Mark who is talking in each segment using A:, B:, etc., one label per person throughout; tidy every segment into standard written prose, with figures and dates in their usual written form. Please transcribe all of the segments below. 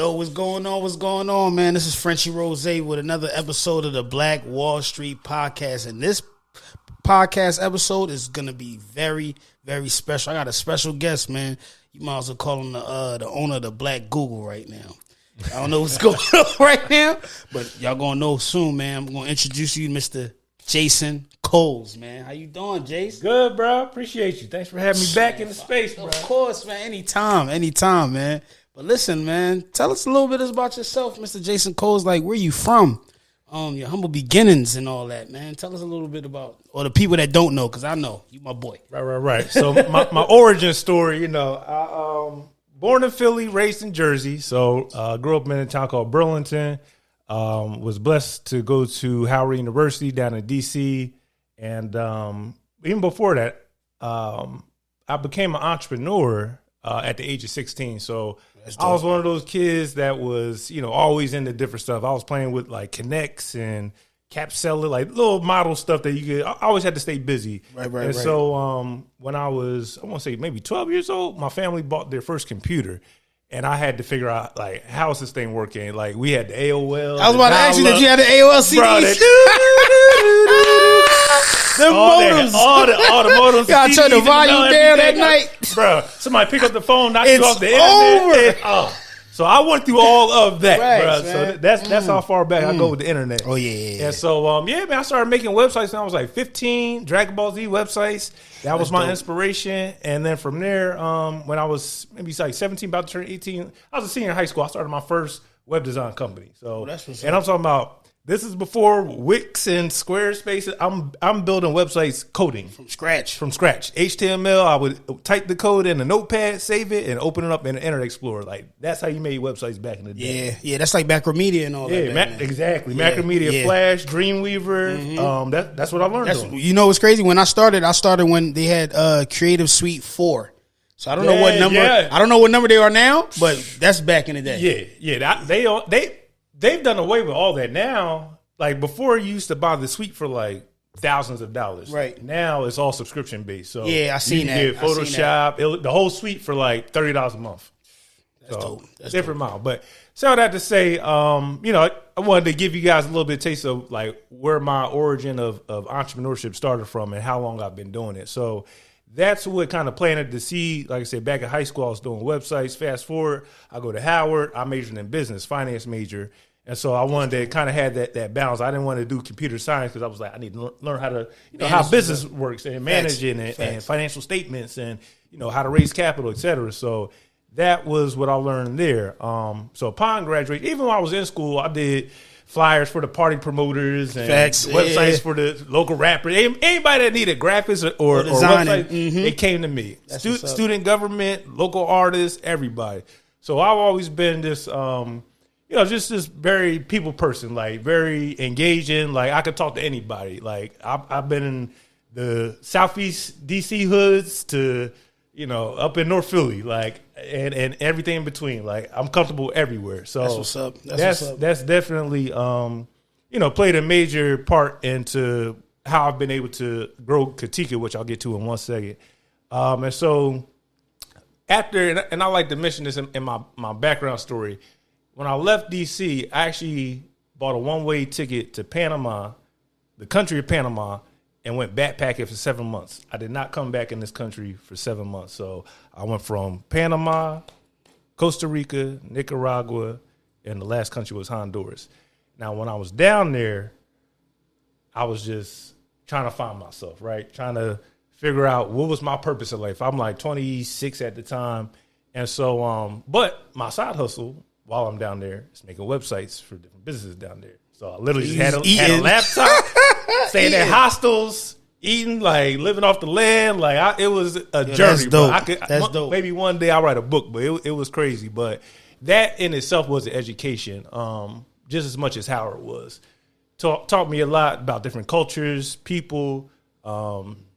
A: Yo, what's going on? What's going on, man? This is Frenchie Rose with another episode of the Black Wall Street Podcast. And this podcast episode is going to be very, very special. I got a special guest, man. You might as well call him the owner of the Black Google right now. I don't know what's going on right now, but y'all going to know soon, man. I'm going to introduce you to Mr. Jason Coles, man. How you doing, Jason?
B: Good, bro. Appreciate you. Thanks for having me back in the space, bro.
A: Of course, man. Anytime, man. But listen, man, tell us a little bit about yourself, Mr. Jason Coles. Like, where you from? Your humble beginnings and all that, man. Tell us a little bit about, or the people that don't know, because I know you, my boy.
B: Right. So my origin story, I born in Philly, raised in Jersey. So grew up in a town called Burlington. Was blessed to go to Howard University down in D.C. And even before that, I became an entrepreneur at the age of 16. So I was one of those kids that was, always into different stuff. I was playing with like Connects and Capsella, like little model stuff that you could. I always had to stay busy. Right. So when I was, I want to say maybe 12 years old, my family bought their first computer. And I had to figure out, like, how is this thing working? Like, we had the AOL.
A: I was about to ask you that you had the AOL CDs. The modems. All the modems. You gotta turn the volume down at night.
B: Bro, somebody pick up the phone, knock you off the internet. So I went through all of that, bro. So that's how far back I go with the internet.
A: Oh, yeah.
B: And so, man, I started making websites when I was like 15, Dragon Ball Z websites. That was my inspiration. And then from there, when I was maybe like 17, about to turn 18, I was a senior in high school. I started my first web design company. So, and I'm talking about, this is before Wix and Squarespace. I'm building websites coding
A: from scratch.
B: HTML. I would type the code in a notepad, save it, and open it up in the Internet Explorer. Like, that's how you made websites back in the day.
A: Yeah. That's like Macromedia and all that.
B: Yeah, exactly. Macromedia, Flash, Dreamweaver. Mm-hmm. That's what I learned.
A: You know what's crazy? When I started when they had Creative Suite 4. So I don't know what number. Yeah. I don't know what number they are now, but that's back in the day.
B: Yeah. They've done away with all that now. Like, before, you used to buy the suite for like thousands of dollars.
A: Right.
B: Now it's all subscription based. So
A: yeah, I seen that.
B: You get Photoshop, the whole suite for like $30 a month.
A: That's dope. That's
B: different amount. But so all that to say, I wanted to give you guys a little bit of taste of like where my origin of entrepreneurship started from and how long I've been doing it. So that's what kind of planted to see. Like I said, back in high school, I was doing websites. Fast forward, I go to Howard. I majored in business, finance major. And so I wanted to kind of have that balance. I didn't want to do computer science because I was like, I need to learn how to, how business works and managing and financial statements and, how to raise capital, et cetera. So that was what I learned there. So upon graduation, even while I was in school, I did flyers for the party promoters and websites for the local rappers. Anybody that needed graphics or websites, they came to me. Student government, local artists, everybody. So I've always been this, just this very people person, like very engaging. Like, I could talk to anybody. Like, I've been in the Southeast DC hoods to, up in North Philly, like, and everything in between. Like, I'm comfortable everywhere. So
A: that's what's up.
B: That's definitely, played a major part into how I've been able to grow Katika, which I'll get to in one second. And so after, and I like to mention this in my background story. When I left D.C., I actually bought a one-way ticket to Panama, the country of Panama, and went backpacking for 7 months. I did not come back in this country for 7 months. So I went from Panama, Costa Rica, Nicaragua, and the last country was Honduras. Now, when I was down there, I was just trying to find myself, right? Trying to figure out what was my purpose in life. I'm like 26 at the time. And so, but my side hustle while I'm down there is making websites for different businesses down there. So I literally just had a laptop, staying at hostels, eating, like living off the land. Like, it was a journey.
A: That's dope.
B: Maybe one day I'll write a book, but it was crazy. But that in itself was an education, just as much as Howard was. Taught me a lot about different cultures, people,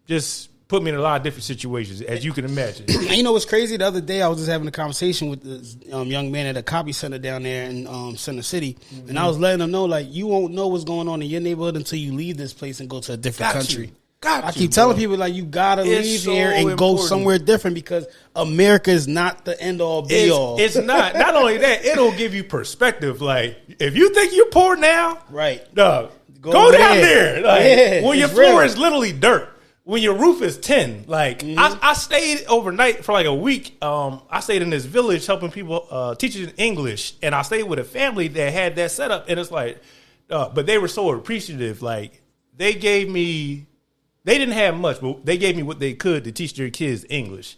B: just put me in a lot of different situations, as you can imagine.
A: You know what's crazy? The other day, I was just having a conversation with this young man at a copy center down there in Center City, and I was letting him know, like, you won't know what's going on in your neighborhood until you leave this place and go to a different country. I keep telling people like you gotta leave here and go somewhere different because America is not the end all be all.
B: It's not. Not only that, it'll give you perspective. Like if you think you're poor now,
A: right?
B: Go down there. Like, when your floor is literally dirt. When your roof is tin, like I stayed overnight for like a week. I stayed in this village helping people, teaching English, and I stayed with a family that had that setup. And it's like, but they were so appreciative. Like they didn't have much, but they gave me what they could to teach their kids English.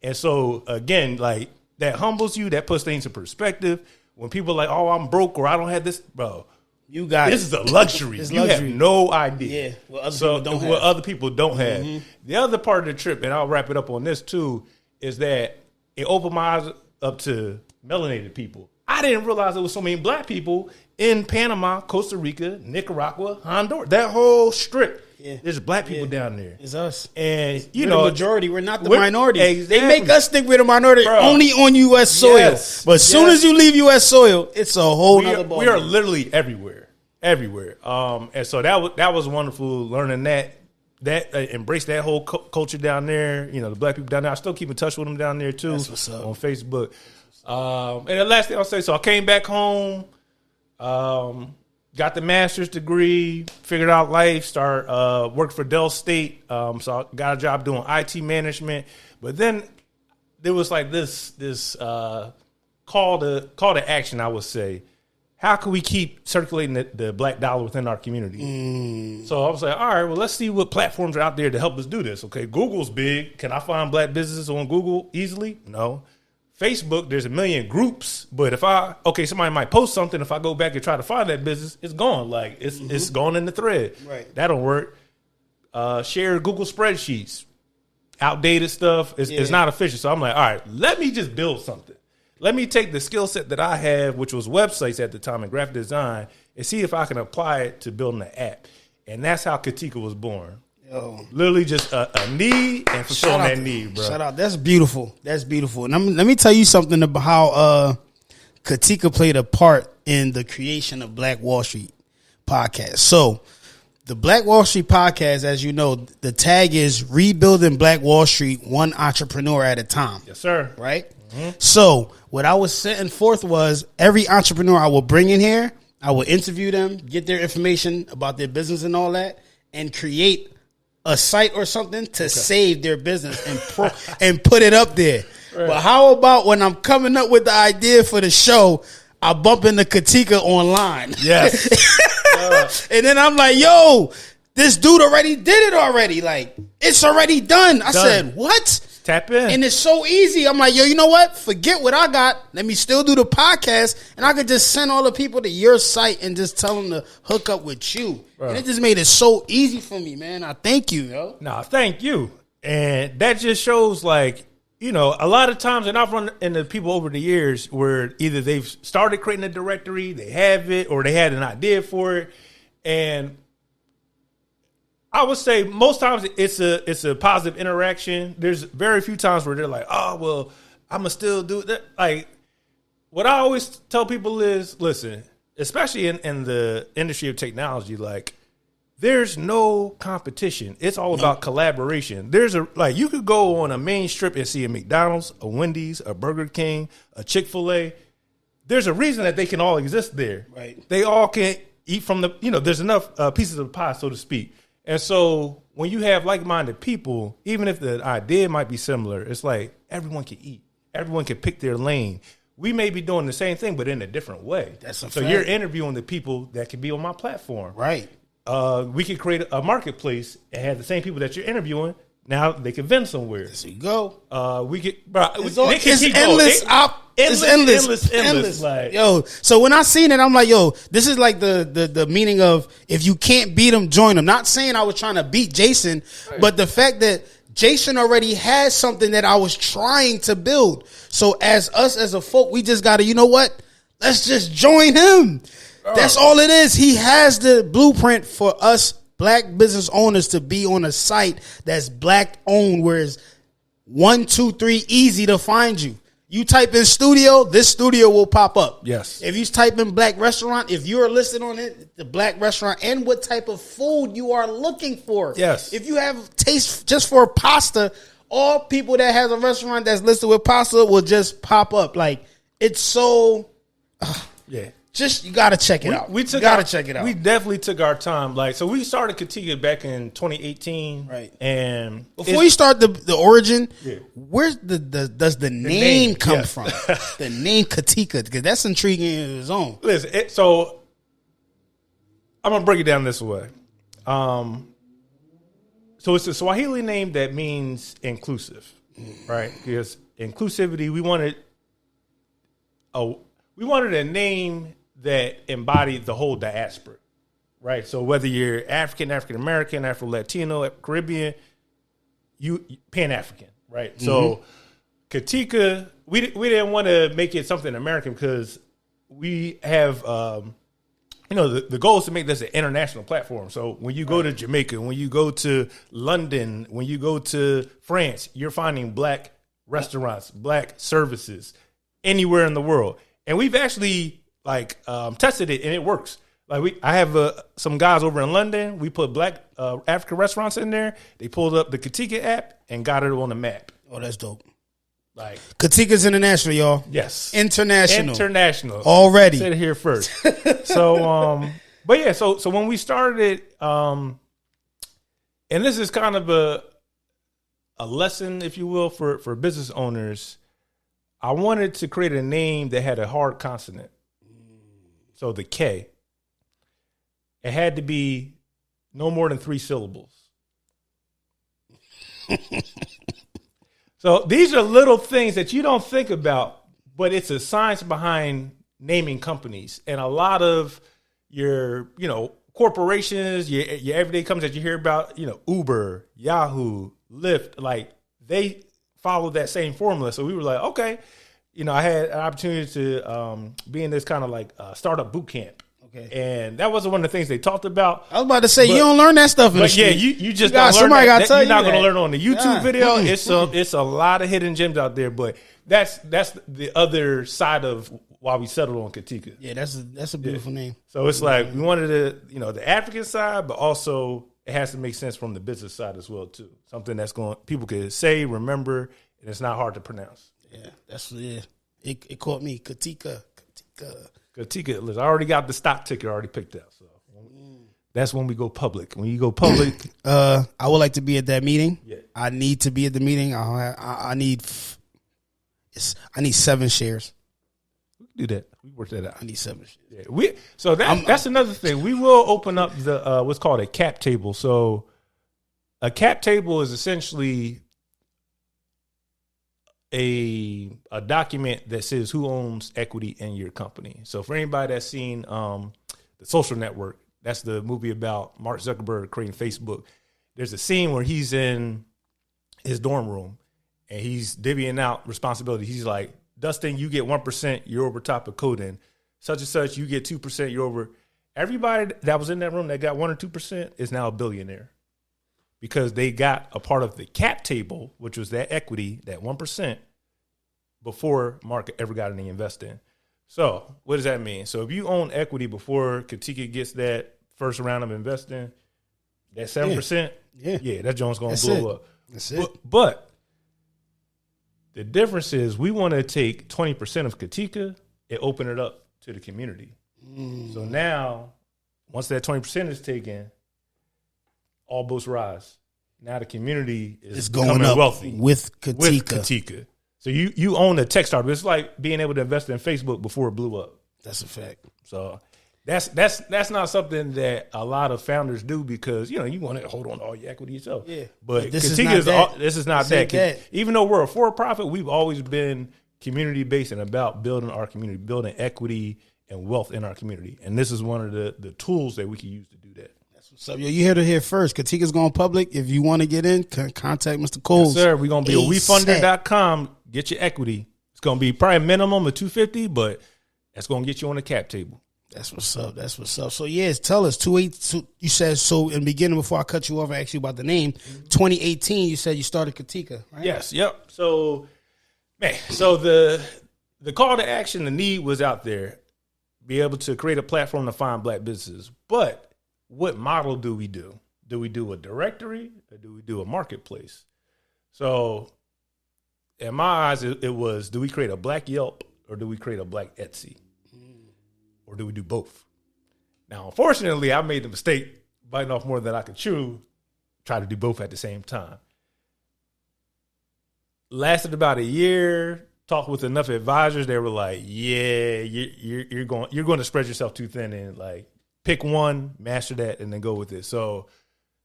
B: And so again, like that humbles you, that puts things in perspective. When people are like, oh, I'm broke or I don't have this, bro.
A: You got
B: this is a luxury. You have no idea.
A: Yeah, what
B: other people don't have. The other part of the trip, and I'll wrap it up on this too, is that it opened my eyes up to melanated people. I didn't realize there was so many black people in Panama, Costa Rica, Nicaragua, Honduras. That whole strip. Yeah. There's black people down there.
A: It's us.
B: And
A: we're the majority. We're not the minority. Exactly. They make us think we're the minority only on U.S. soil. Yes. But as soon as you leave U.S. soil, it's a whole other ball.
B: We are literally everywhere. And so that was wonderful learning that embrace that whole culture down there. You know, the black people down there. I still keep in touch with them down there too.
A: That's what's up.
B: On Facebook. And the last thing I'll say, so I came back home, got the master's degree, figured out life, worked for Dell State. So I got a job doing IT management. But then there was like this call to action, I would say. How can we keep circulating the black dollar within our community? So I was like, all right, well, let's see what platforms are out there to help us do this. Okay, Google's big. Can I find black businesses on Google easily? No. Facebook, there's a million groups, but somebody might post something. If I go back and try to find that business, it's gone. Like it's gone in the thread.
A: Right.
B: That don't work. Share Google spreadsheets. Outdated stuff is not efficient. So I'm like, all right, let me just build something. Let me take the skill set that I have, which was websites at the time and graphic design, and see if I can apply it to building an app. And that's how Katika was born. Yo. Literally just a need and fulfilling that need, bro.
A: Shout out. That's beautiful. That's beautiful. And let me tell you something about how Katika played a part in the creation of Black Wall Street podcast. So the Black Wall Street podcast, as you know, the tag is rebuilding Black Wall Street one entrepreneur at a time.
B: Yes, sir.
A: Right? Mm-hmm. So what I was setting forth was every entrepreneur I will bring in here, I will interview them, get their information about their business and all that, and create a site or something to save their business and put it up there. Right. But how about when I'm coming up with the idea for the show, I bump into Katika online.
B: Yes.
A: And then I'm like, yo, this dude already did it already. Like, it's already done. I said, what?
B: Tap in.
A: And it's so easy. I'm like, yo, you know what? Forget what I got. Let me still do the podcast. And I could just send all the people to your site and just tell them to hook up with you. Right. And it just made it so easy for me, man. I thank you, yo.
B: Nah, thank you. And that just shows, like, you know, a lot of times, and I've run into people over the years where either they've started creating a directory, they have it, or they had an idea for it. And I would say most times it's a positive interaction. There's very few times where they're like, oh, well, I'm going to still do that. Like, what I always tell people is, listen, especially in the industry of technology, like, there's no competition. It's all about collaboration. You could go on a main strip and see a McDonald's, a Wendy's, a Burger King, a Chick-fil-A. There's a reason that they can all exist there.
A: Right.
B: They all can eat from there's enough pieces of the pie, so to speak. And so when you have like-minded people, even if the idea might be similar, it's like everyone can eat. Everyone can pick their lane. We may be doing the same thing, but in a different way.
A: That's a
B: so
A: fact.
B: You're interviewing the people that can be on my platform.
A: Right.
B: We could create a marketplace and have the same people that you're interviewing. Now they can vend somewhere.
A: There you go.
B: We could.
A: It's endless.
B: Like,
A: yo, so when I seen it, I'm like, yo, this is like the meaning of if you can't beat them, join them. Not saying I was trying to beat Jason, right, but the fact that Jason already has something that I was trying to build. So as a folk, we just got to, you know what? Let's just join him. That's all it is. He has the blueprint for us black business owners to be on a site that's black owned, where it's 1, 2, 3 easy to find you. You type in studio, this studio will pop up.
B: Yes.
A: If you type in black restaurant, if you are listed on it, the black restaurant, and what type of food you are looking for.
B: Yes.
A: If you have taste just for pasta, all people that has a restaurant that's listed with pasta will just pop up. Like, it's so...
B: yeah.
A: Just, you got to check it out.
B: We check it out. We definitely took our time. Like, so we started Katika back in 2018.
A: Right.
B: And
A: before you start the origin, where's does the name come from? The name Katika, because that's intriguing in its own.
B: Listen, so I'm going to break it down this way. So it's a Swahili name that means inclusive, right? Because inclusivity, we wanted a name that embodied the whole diaspora, right? So whether you're African, African American, Afro Latino, Caribbean, you Pan-African, right? Mm-hmm. So Katika, we didn't want to make it something American because we have, the goal is to make this an international platform. So when you go to Jamaica, when you go to London, when you go to France, you're finding black restaurants, black services anywhere in the world. And we've actually tested it, and it works. I have some guys over in London. We put black African restaurants in there. They pulled up the Katika app and got it on the map.
A: Oh, that's dope. Katika's international, y'all.
B: Yes,
A: international already.
B: Said it here first. So, but yeah, so when we started, and this is kind of a lesson, if you will, for business owners. I wanted to create a name that had a hard consonant. So the K. It had to be no more than 3 syllables. So these are little things that you don't think about, but it's a science behind naming companies. And a lot of your, corporations, your everyday companies that you hear about, Uber, Yahoo, Lyft, they follow that same formula. So we were like, okay, I had an opportunity to be in this kind of startup boot camp. Okay. And that wasn't one of the things they talked about.
A: I was about to say, you don't learn that stuff in the street.
B: Yeah, you just don't learn
A: somebody
B: that.
A: You're
B: not going to learn on the YouTube video. It's a lot of hidden gems out there, but that's the other side of why we settled on Katika.
A: Yeah, that's a beautiful name.
B: So it's we wanted the African side, but also it has to make sense from the business side as well too. Something that's people can say, remember, and it's not hard to pronounce.
A: Yeah, It caught me. Katika.
B: Listen, I already got the stock ticker already picked out. So that's when we go public. When you go public,
A: I would like to be at that meeting.
B: Yeah.
A: I need to be at the meeting. I need 7 shares.
B: We can do that. We work that out.
A: I need 7 shares.
B: Yeah. That's another thing. We will open up the what's called a cap table. So a cap table is essentially a document that says who owns equity in your company. So for anybody that's seen The Social Network, that's the movie about Mark Zuckerberg creating Facebook. There's a scene where he's in his dorm room and he's divvying out responsibility. He's like, Dustin, you get 1%, you're over top of coding. Such and such, you get 2%, you're over. Everybody that was in that room that got 1 or 2% is now a billionaire. Because they got a part of the cap table, which was that equity, that 1%, before Mark ever got any investing. So what does that mean? So if you own equity before Katika gets that first round of investing, that 7%, that joint's going to blow up.
A: That's it.
B: But the difference is we want to take 20% of Katika and open it up to the community. So now, once that 20% is taken, all boats rise. Now the community is going up wealthy
A: with Katika.
B: So you own a tech startup. It's like being able to invest in Facebook before it blew up.
A: That's a fact.
B: So that's not something that a lot of founders do because you want to hold on to all your equity yourself.
A: Yeah,
B: but
A: this
B: is not that. Even though we're a for-profit, we've always been community-based and about building our community, building equity and wealth in our community. And this is one of the tools that we can use to do that.
A: So you heard it here first. Katika's going public. If you want to get in, contact Mr. Coles.
B: Yes, sir. We're going to be at wefunder.com. Get your equity. It's going to be probably a minimum of $250, but that's going to get you on the cap table.
A: That's what's up. So tell us 282. You said so in the beginning before I cut you off. I asked you about the name. 2018. You said you started Katika, right?
B: Yes. Yep. So Man, so the call to action, the need was out there. Be able to create a platform to find black businesses. But what model do we do? Do we do a directory or do we do a marketplace? So in my eyes, it was, do we create a black Yelp or do we create a black Etsy? Or do we do both? Now, unfortunately, I made the mistake biting off more than I could chew, try to do both at the same time. Lasted about a year, talked with enough advisors. They were like, yeah, you're going to spread yourself too thin and like pick one, master that, and then go with it. So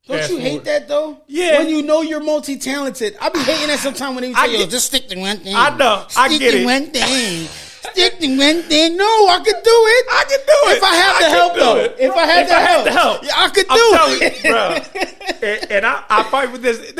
A: don't you hate that though?
B: Yeah.
A: When you know you're multi-talented. I be hating that sometimes when they say, yo, just stick to one thing.
B: I know. I get it.
A: Stick to one thing. Stick to one thing. No, I could do it.
B: I can do it.
A: If I have the help, though. If I had the help. Yeah, I could do it.
B: Bro. And I fight with this.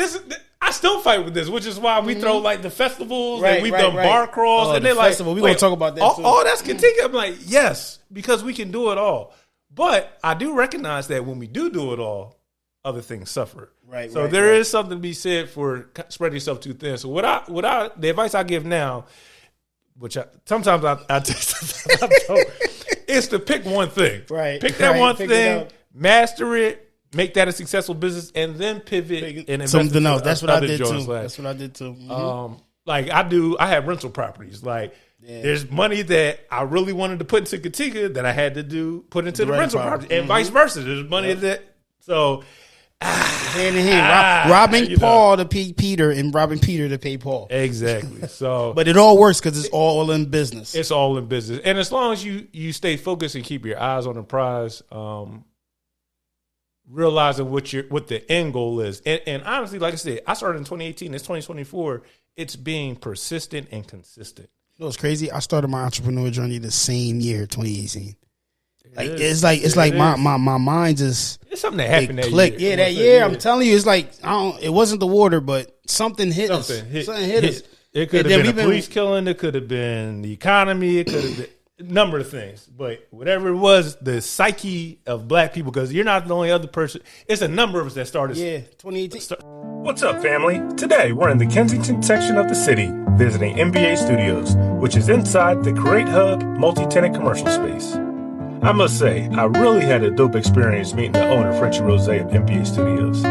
B: I still fight with this, which is why we throw like the festivals and we've done bar crawls. And they're like,
A: festival. We're going to talk about that too.
B: All that's Katika. I'm like, yes, because we can do it all. But I do recognize that when we do it all, other things suffer.
A: Right.
B: So there is something to be said for spreading yourself too thin. So the advice I give now, which sometimes I is to pick one thing.
A: Right.
B: Pick that one thing, master it, make that a successful business, and then pivot and invest
A: something else. That's what I did too.
B: Like,
A: That's what I did too. Mm-hmm.
B: Like I have rental properties. Like there's money that I really wanted to put into Katika that I had to put into the rental property, and vice versa. There's money that so.
A: Hand in hand, robbing Paul to pay Peter and robbing Peter to pay Paul.
B: Exactly. So,
A: but it all works because it's all in business.
B: It's all in business, and as long as you stay focused and keep your eyes on the prize, realizing what the end goal is, and honestly, like I said, I started in 2018. It's 2024. It's being persistent and consistent.
A: You know what's crazy? I started my entrepreneur journey the same year, 2018. Like it's like my mind just
B: it's something that happened that
A: clicked.
B: year.
A: Yeah, that year. I'm telling you, it's like it wasn't the water, but something hit us. Something hit us.
B: It could have been a police killing. It could have been the economy. It could have been a number of things. But whatever it was, the psyche of black people, because you're not the only other person. It's a number of us that started.
A: Yeah, 2018.
B: What's up, family? Today, we're in the Kensington section of the city, visiting NBA Studios, which is inside the Create Hub multi-tenant commercial space. I must say, I really had a dope experience meeting the owner, Frenchy Rose of NBA Studios.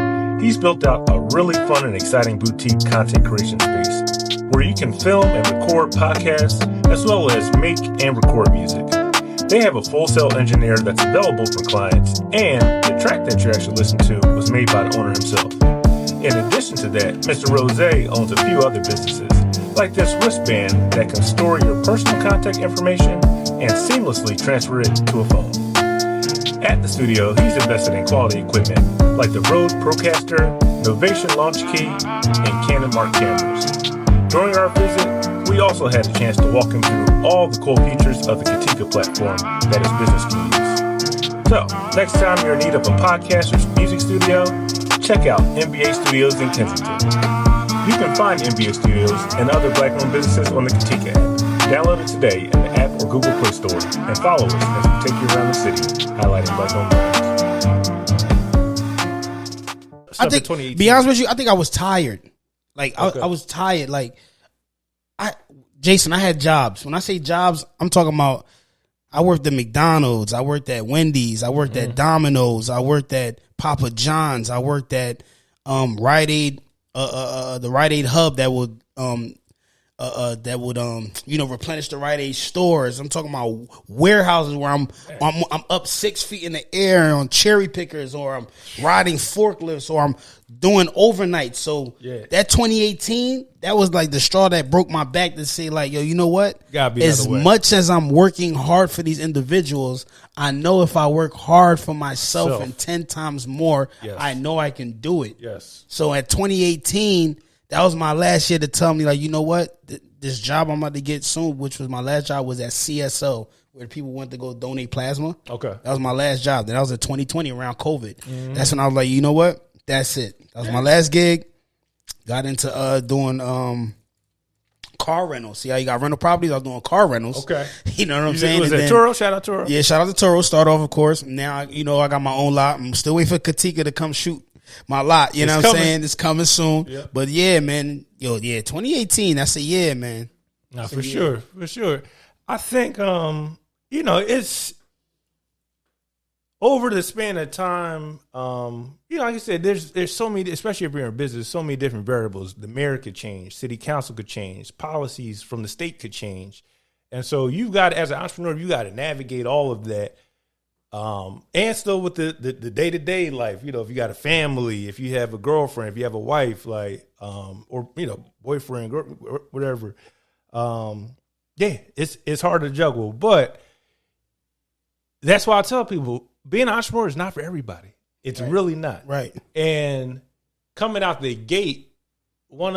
B: He's built out a really fun and exciting boutique content creation space where you can film and record podcasts as well as make and record music. They have a full cell engineer that's available for clients, and the track that you actually listen to was made by the owner himself. In addition to that, Mr. Rose owns a few other businesses, like this wristband that can store your personal contact information and seamlessly transfer it to a phone. At the studio, he's invested in quality equipment like the Rode Procaster, Novation Launch Key, and Canon Mark cameras. During our visit, we also had a chance to walk him through all the cool features of the Katika platform that his business can use. So, next time you're in need of a podcast or music studio, check out NBA Studios in Kensington. You can find NBA Studios and other black-owned businesses on the Katika app. Download it today in the app or Google Play Store and follow us as we take you around the city, highlighting black-owned brands.
A: I think, be honest with you, I think I was tired. Like, I was tired. Like, Jason, I had jobs. When I say jobs, I'm talking about I worked at McDonald's. I worked at Wendy's. I worked at Domino's. I worked at Papa John's. I worked at Rite Aid, the Rite Aid hub that would replenish the Rite Aid stores. I'm talking about warehouses where I'm up 6 feet in the air on cherry pickers, or I'm riding forklifts, or I'm doing overnight. So that 2018, that was like the straw that broke my back to say, like, yo, you know what? As much as I'm working hard for these individuals, I know if I work hard for myself and 10 times more, I know I can do it.
B: Yes.
A: So at 2018, that was my last year to tell me, like, you know what? This job I'm about to get soon, which was my last job, was at CSO, where people went to go donate plasma.
B: Okay.
A: That was my last job. That was in 2020 around COVID. Mm-hmm. That's when I was like, you know what? That's it. That was my last gig. Got into doing car rentals. See how you got rental properties? I was doing car rentals.
B: Okay.
A: You know what I'm saying?
B: Was that Turo? Shout out Turo.
A: Yeah, shout out to Turo. Start off, of course. Now, I got my own lot. I'm still waiting for Katika to come shoot my lot. You know what I'm saying? It's coming soon. Yep. But yeah, man. 2018, that's a year, man.
B: No, so, for sure. I think it's over the span of time. Like I said, there's so many, especially if you're in business, so many different variables. The mayor could change, city council could change, policies from the state could change, and so you got, as an entrepreneur, you got to navigate all of that. And still with the day-to-day life, if you got a family, if you have a girlfriend, if you have a wife, or boyfriend, whatever. It's hard to juggle, but that's why I tell people being an entrepreneur is not for everybody. It's really not.
A: Right.
B: And coming out the gate, so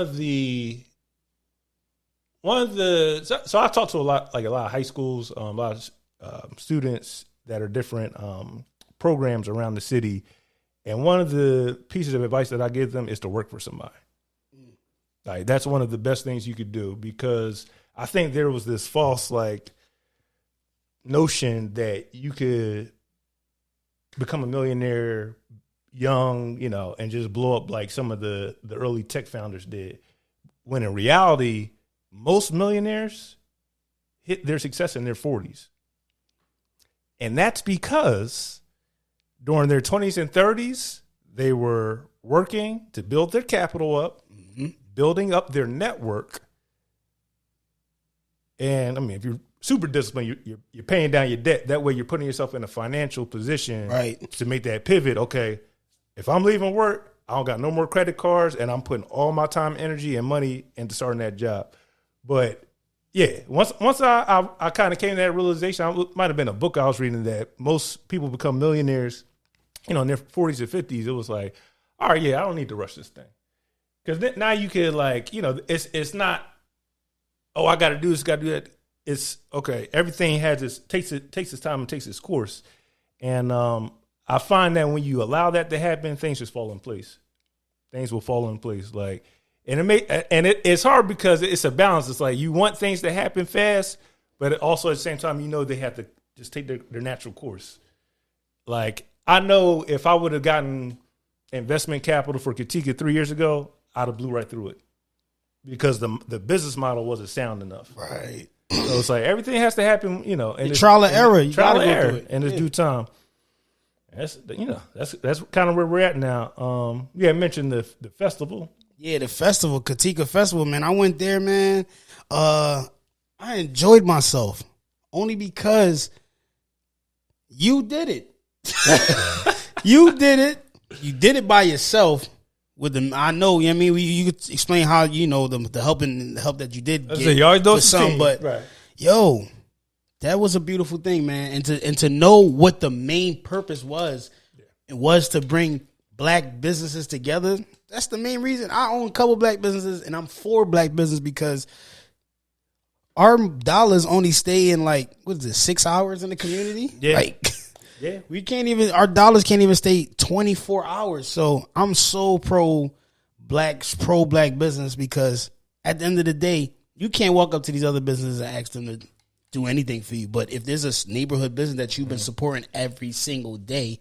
B: I talk to a lot of high schools, a lot of students that are different programs around the city. And one of the pieces of advice that I give them is to work for somebody. Like, that's one of the best things you could do, because I think there was this false notion that you could become a millionaire young, and just blow up like some of the early tech founders did. When in reality, most millionaires hit their success in their 40s. And that's because during their 20s and 30s, they were working to build their capital up, building up their network. And I mean, if you're super disciplined, you're paying down your debt. That way you're putting yourself in a financial position to make that pivot. Okay, if I'm leaving work, I don't got no more credit cards, and I'm putting all my time, energy, and money into starting that job. But yeah, once I kind of came to that realization, it might have been a book I was reading, that most people become millionaires, in their 40s or 50s. It was like, all right, I don't need to rush this thing. Because now you could it's not, oh, I got to do this, got to do that. It's okay. Everything takes its time and takes its course. And I find that when you allow that to happen, things just fall in place. Things will fall in place. It's hard because it's a balance. It's like you want things to happen fast, but also at the same time, they have to just take their natural course. Like, I know if I would have gotten investment capital for Katika 3 years ago, I'd have blew right through it, because the business model wasn't sound enough.
A: Right.
B: So it's like everything has to happen, and
A: trial and error. You
B: trial
A: gotta
B: and
A: go
B: error
A: through it
B: in its due time. That's kind of where we're at now. I mentioned the festival.
A: Yeah, the festival, Katika Festival, man. I went there, man. I enjoyed myself only because you did it. You did it. You did it by yourself. With them, I know. You could explain how the help that you did get
B: you always
A: for some, but yo, that was a beautiful thing, man. And to know what the main purpose was, it was to bring black businesses together. That's the main reason. I own a couple black businesses, and I'm for black business, because our dollars only stay in 6 hours in the community.
B: Yeah.
A: We can't even, our dollars can't even stay 24 hours. So I'm so pro black business, because at the end of the day, you can't walk up to these other businesses and ask them to do anything for you. But if there's a neighborhood business that you've been supporting every single day,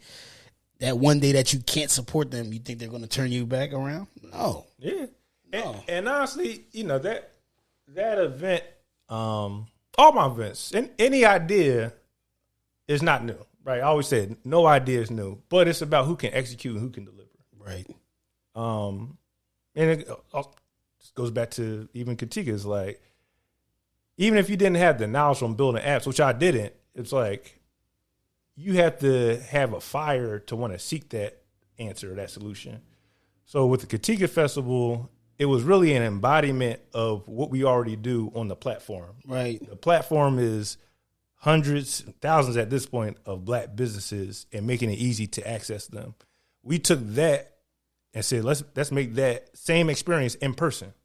A: that one day that you can't support them, you think they're going to turn you back around? No.
B: Yeah. No. And honestly, that event, all my events, and any idea is not new. Right, I always said no idea is new, but it's about who can execute and who can deliver.
A: Right.
B: And it goes back to even Katika. It's like, even if you didn't have the knowledge from building apps, which I didn't, it's like you have to have a fire to want to seek that answer, that solution. So with the Katika Festival, it was really an embodiment of what we already do on the platform.
A: Right.
B: The platform is hundreds, thousands at this point of black businesses, and making it easy to access them. We took that and said, let's make that same experience in person.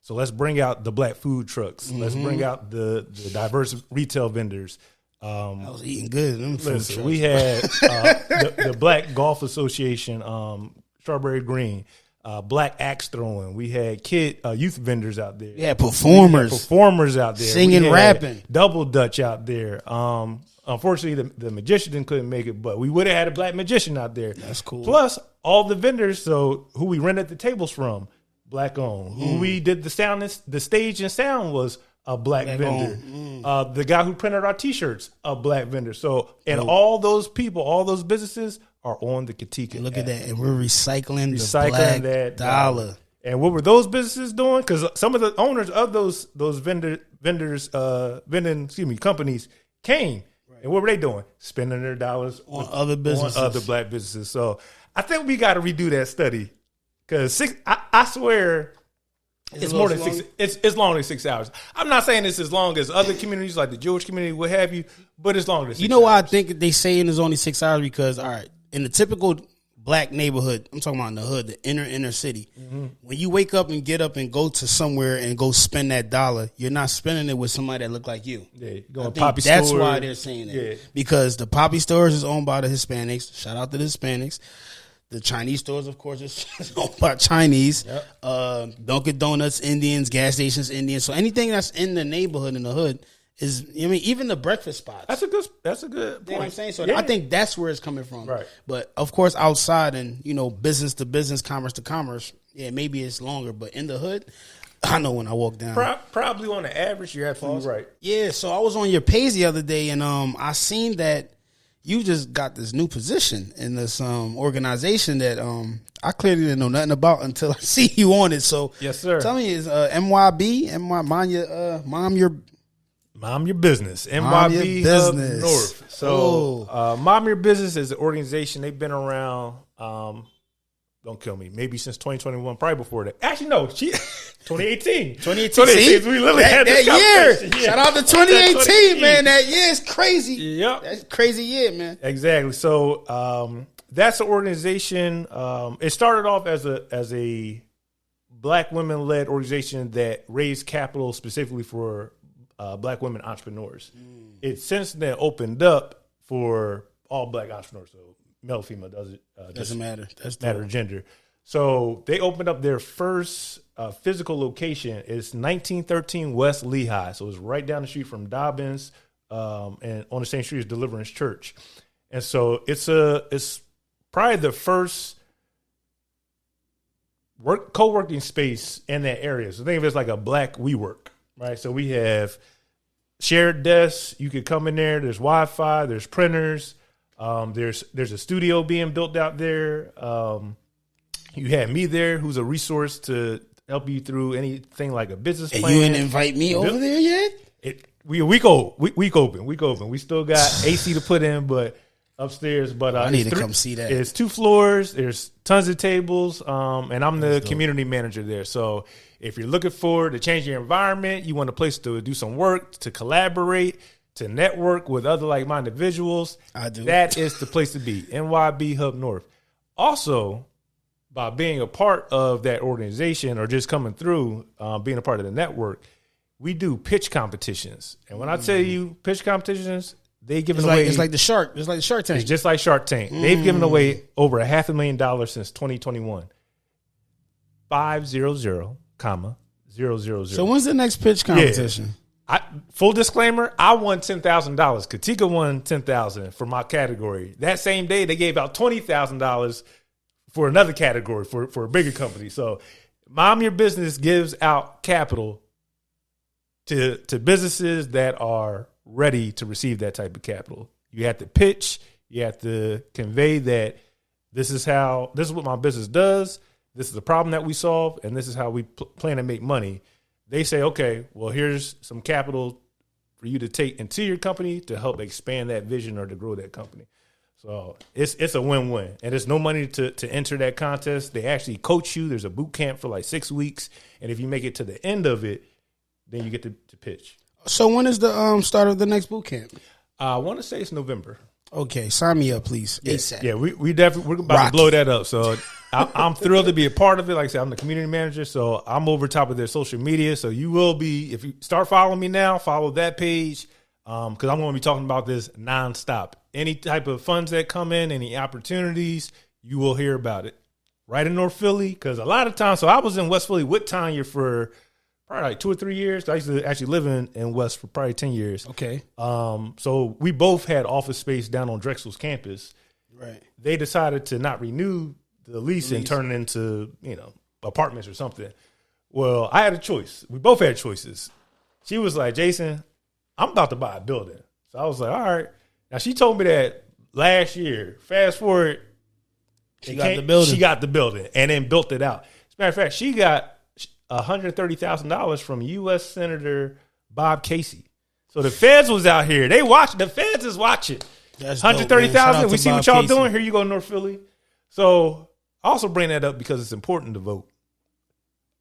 B: So let's bring out the black food trucks. Mm-hmm. Let's bring out the diverse retail vendors.
A: I was eating good.
B: Listen, we had the Black Golf Association, Strawberry Green, black axe throwing. We had youth vendors out there.
A: Yeah, performers
B: out there,
A: singing, rapping,
B: double dutch out there. Unfortunately, the magician couldn't make it, but we would have had a black magician out there.
A: That's cool.
B: Plus all the vendors, so who we rented the tables from, black owned. Who we did the sound, the stage and sound was a black vendor. The guy who printed our T-shirts, a black vendor. So, and all those people, all those businesses are on the Katika
A: Look
B: app.
A: at that, and we're recycling the black
B: that
A: dollar.
B: And what were those businesses doing? Because some of the owners of those companies came. And what were they doing? Spending their dollars
A: on other businesses,
B: on other black businesses. So I think we got to redo that study because I swear it's more than 6. It's longer than 6 hours. I'm not saying it's as long as other communities like the Jewish community, what have you, but it's longer than 6 hours.
A: You know why I think they saying it's only 6 hours? Because all right, in the typical black neighborhood, I'm talking about in the hood, the inner city. Mm-hmm. When you wake up and get up and go to somewhere and go spend that dollar, you're not spending it with somebody that look like you.
B: Yeah, going Poppy store.
A: That's why they're saying that. Yeah. Because the Poppy stores is owned by the Hispanics. Shout out to the Hispanics. The Chinese stores, of course, is owned by Chinese. Yep. Dunkin' Donuts, Indians, gas stations, Indians. So anything that's in the neighborhood, in the hood, is, I mean, even the breakfast spots.
B: That's a good point.
A: You know what I'm saying? So I think that's where it's coming from.
B: Right.
A: But of course, outside and, you know, business to business, commerce to commerce, yeah, maybe it's longer. But in the hood, I know when I walk down.
B: Probably on the average, you're absolutely right.
A: Yeah. So I was on your page the other day, and I seen that you just got this new position in this organization that I clearly didn't know nothing about until I see you on it. So
B: yes, sir.
A: Tell me, is MYB, Mom Your Business,
B: MYB Hub North. So Mom Your Business is an organization. They've been around. Don't kill me. Maybe since 2021, probably before that. Actually, no. 2018.
A: 2018.
B: We literally had this
A: year. Yeah. Shout out to 2018, man. That year is crazy.
B: Yep.
A: That's a crazy year, man.
B: Exactly. So that's an organization. It started off as a black women-led organization that raised capital specifically for black women entrepreneurs. It's since then opened up for all black entrepreneurs. So male, female, doesn't matter. That's matter of gender. So they opened up their first physical location. It's 1913 West Lehigh. So it's right down the street from Dobbins, and on the same street as Deliverance Church. And so it's probably the first co-working space in that area. So think of it as like a black WeWork, right? So we have shared desks. You could come in there. There's Wi-Fi. There's printers. There's a studio being built out there. You had me there, who's a resource to help you through anything like a business plan.
A: You didn't invite me over there yet?
B: Week open. We still got AC to put in, but upstairs. But
A: I need to come see that.
B: It's 2 floors. There's tons of tables, and I'm the community manager there. So if you're looking to change your environment, you want a place to do some work, to collaborate, to network with other like-minded individuals,
A: I do.
B: That is the place to be. NYB Hub North. Also, by being a part of that organization or just coming through, being a part of the network, we do pitch competitions. And when I tell you pitch competitions, they give away.
A: It's like the Shark. It's like the Shark Tank.
B: It's just like Shark Tank. They've given away over $500,000 since 2021. 500, 000.
A: So when's the next pitch competition?
B: Yeah. Full disclaimer, I won $10,000. Katika won $10,000 for my category. That same day, they gave out $20,000 for another category for a bigger company. So, Mom Your Business gives out capital to businesses that are ready to receive that type of capital. You have to pitch. You have to convey that this is what my business does. This is the problem that we solve, and this is how we plan to make money. They say, okay, well, here's some capital for you to take into your company to help expand that vision or to grow that company. So it's a win-win. And there's no money to enter that contest. They actually coach you. There's a boot camp for like 6 weeks. And if you make it to the end of it, then you get to pitch.
A: So when is the start of the next boot camp?
B: I want to say it's November.
A: Okay, sign me up, please. ASAP.
B: Yeah, we're about to blow that up. So I'm thrilled to be a part of it. Like I said, I'm the community manager, so I'm over top of their social media. So you will be, if you start following me now, follow that page, because I'm going to be talking about this nonstop. Any type of funds that come in, any opportunities, you will hear about it. Right in North Philly, because a lot of times, so I was in West Philly with Tanya for probably like 2 or 3 years. I used to actually live in West for probably 10 years.
A: Okay.
B: So we both had office space down on Drexel's campus.
A: Right.
B: They decided to not renew the lease and turn it into, apartments or something. Well, I had a choice. We both had choices. She was like, Jason, I'm about to buy a building. So I was like, all right. Now she told me that last year. Fast forward,
A: she got the building.
B: She got the building and then built it out. As a matter of fact, she got $130,000 from U.S. Senator Bob Casey. So the feds was out here. They watch. The feds is watching. $130,000. We see what y'all doing. Here you go, North Philly. So I also bring that up because it's important to vote.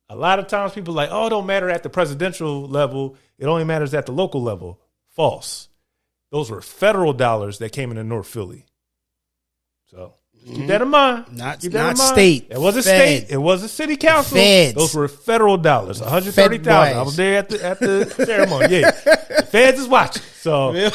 B: A lot of times people are like, oh, it don't matter at the presidential level. It only matters at the local level. False. Those were federal dollars that came into North Philly. So keep that in mind.
A: Not state.
B: It was a state. It was a city council.
A: Feds.
B: Those were federal dollars. $130,000. I was there at the ceremony. Yeah. The feds is watching. So
A: The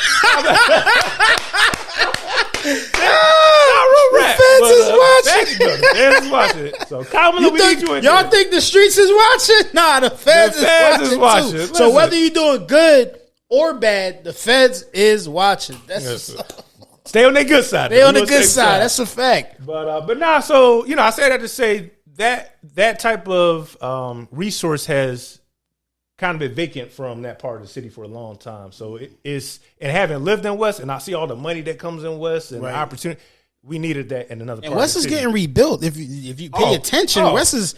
B: feds is watching. So Kamala, we need you in
A: y'all
B: there.
A: think the streets is watching? Nah, the feds is watching too. So whether you're doing good or bad, the feds is watching.
B: Stay on their good side.
A: Stay on the good side. That's a fact.
B: But nah. So I say that to say that type of resource has kind of been vacant from that part of the city for a long time. So it's, and having lived in West, and I see all the money that comes in West and the opportunity, we needed that in another part.
A: And West
B: of the
A: is
B: city.
A: getting rebuilt. If you pay attention, West is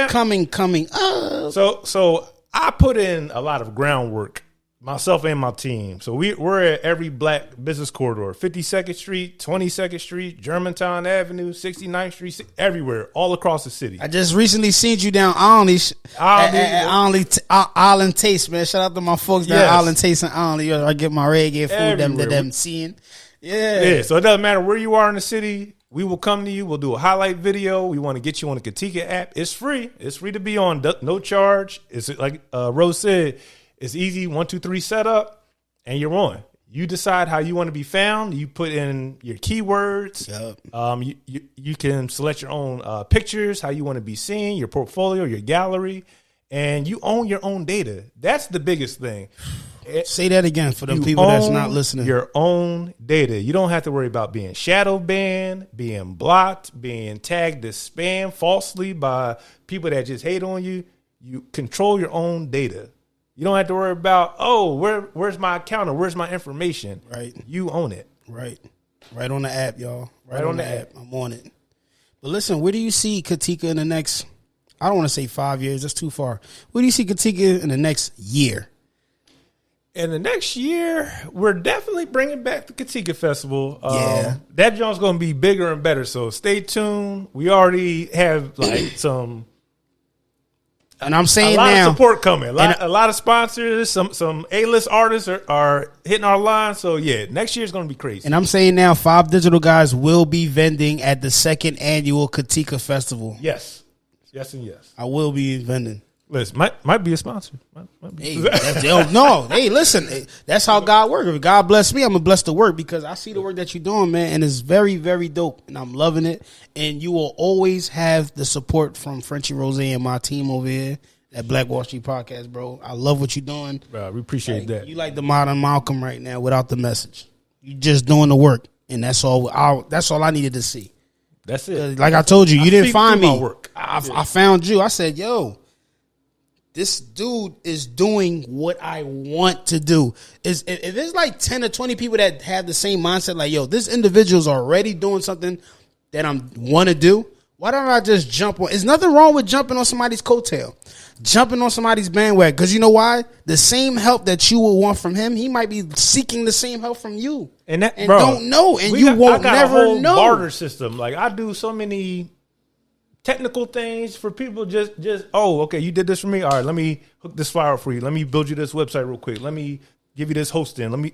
A: coming up.
B: So I put in a lot of groundwork, myself and my team. So we're at every black business corridor, 52nd Street, 22nd Street, Germantown Avenue, 69th Street, everywhere, all across the city.
A: I just recently seen you down Island Taste, man. Shout out to my folks down Island Taste and Island. I get my reggae food them seeing. Yeah.
B: So it doesn't matter where you are in the city. We will come to you. We'll do a highlight video. We want to get you on the Katika app. It's free. It's free to be on. No charge. It's like Rose said, it's easy. 1, 2, 3 setup, and you're on. You decide how you want to be found. You put in your keywords. Yep. You can select your own pictures, how you want to be seen, your portfolio, your gallery, and you own your own data. That's the biggest thing.
A: Say that again for them people that's not listening.
B: Your own data. You don't have to worry about being shadow banned, being blocked, being tagged as spam falsely by people that just hate on you. You control your own data. You don't have to worry about, where's my account or where's my information?
A: Right.
B: You own it.
A: Right on the app, y'all. Right on the app. I'm on it. But listen, where do you see Katika in the next, I don't want to say 5 years. That's too far. Where do you see Katika in the next year?
B: In the next year, we're definitely bringing back the Katika Festival. That joint's going to be bigger and better, so stay tuned. We already have some...
A: And I'm saying
B: a lot
A: now,
B: of support coming. A lot of sponsors, some A-list artists are hitting our line. So yeah, next year is going to be crazy.
A: And I'm saying now, 5 Digital Guys will be vending at the 2nd annual Katika Festival.
B: Yes, and yes.
A: I will be vending.
B: Listen, might be a sponsor. Might be.
A: Hey, listen, that's how God works. If God bless me, I'm gonna bless the work because I see the work that you're doing, man, and it's very, very dope, and I'm loving it. And you will always have the support from Frenchie Rose and my team over here at Black Wall Street Podcast, bro. I love what you're doing.
B: Bro, we appreciate that.
A: You like the modern Malcolm right now without the message. You just doing the work, and that's all. That's all I needed to see.
B: That's it.
A: Like I told you, you didn't find me.
B: Work.
A: I found you. I said, yo. This dude is doing what I want to do. If there's like 10 or 20 people that have the same mindset, like, yo, this individual's already doing something that I want to do, why don't I just jump on? There's nothing wrong with jumping on somebody's coattail, jumping on somebody's bandwagon. Because you know why? The same help that you will want from him, he might be seeking the same help from you. And don't know. And you won't never know.
B: Barter system. Like, I do so many technical things for people just okay, you did this for me. All right, let me hook this file for you. Let me build you this website real quick. Let me give you this hosting. Let me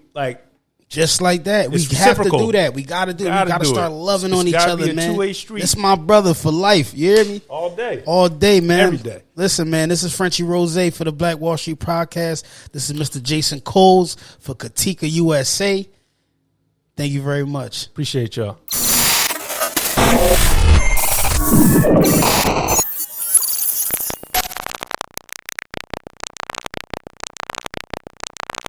A: just like that. We have to do that. We got to start loving on each other, man. Two-way street. It's my brother for life. You hear me?
B: All
A: day, man.
B: Every day.
A: Listen, man, this is Frenchie Rose for the Black Wall Street Podcast. This is Mr. Jason Coles for Katika USA. Thank you very much.
B: Appreciate y'all.